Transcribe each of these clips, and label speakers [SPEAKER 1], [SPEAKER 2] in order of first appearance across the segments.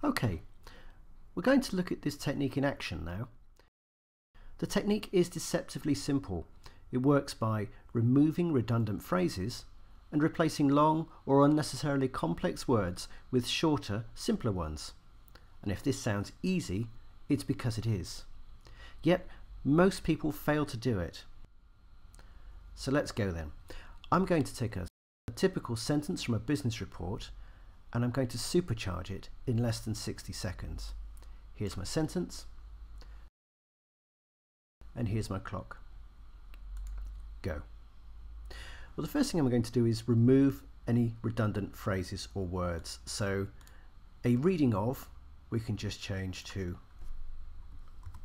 [SPEAKER 1] Okay, we're going to look at this technique in action now. The technique is deceptively simple. It works by removing redundant phrases and replacing long or unnecessarily complex words with shorter, simpler ones. And if this sounds easy, it's because it is. Yet, most people fail to do it. So let's go then. I'm going to take a typical sentence from a business report and I'm going to supercharge it in less than 60 seconds. Here's my sentence and here's my clock. Go. Well, the first thing I'm going to do is remove any redundant phrases or words. So a reading of, we can just change to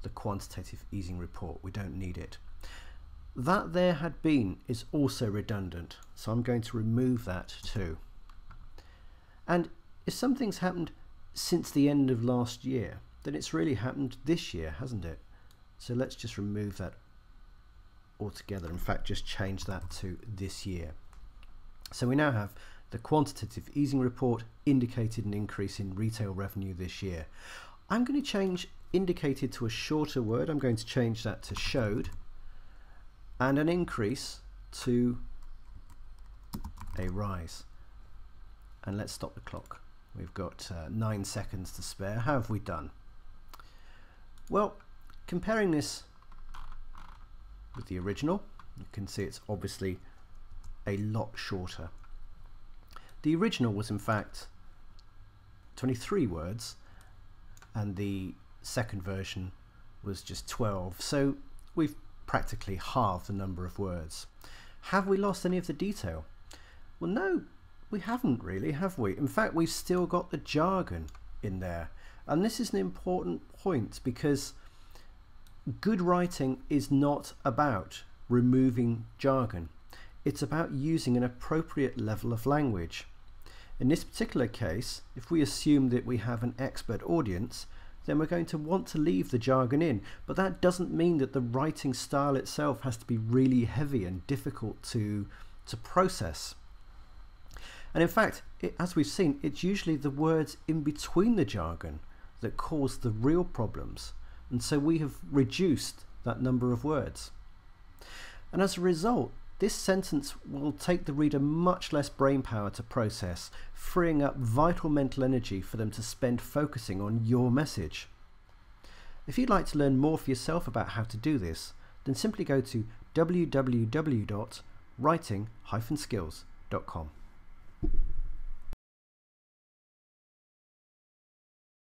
[SPEAKER 1] the quantitative easing report. We don't need it. That there had been is also redundant, so I'm going to remove that too. And if something's happened since the end of last year, then it's really happened this year, hasn't it? So let's just remove that altogether. In fact, just change that to this year. So we now have the quantitative easing report indicated an increase in retail revenue this year. I'm going to change indicated to a shorter word. I'm going to change that to showed, and an increase to a rise. And let's stop the clock. We've got 9 seconds to spare. How have we done? Well, comparing this with the original, you can see it's obviously a lot shorter. The original was in fact 23 words and the second version was just 12, so we've practically halved the number of words. Have we lost any of the detail? Well, no, we haven't really, have we? In fact, we've still got the jargon in there, and this is an important point because good writing is not about removing jargon. It's about using an appropriate level of language. In this particular case, if we assume that we have an expert audience, then we're going to want to leave the jargon in, but that doesn't mean that the writing style itself has to be really heavy and difficult to process. And in fact, as we've seen, it's usually the words in between the jargon that cause the real problems, and so we have reduced that number of words. And as a result, this sentence will take the reader much less brain power to process, freeing up vital mental energy for them to spend focusing on your message. If you'd like to learn more for yourself about how to do this, then simply go to www.writing-skills.com.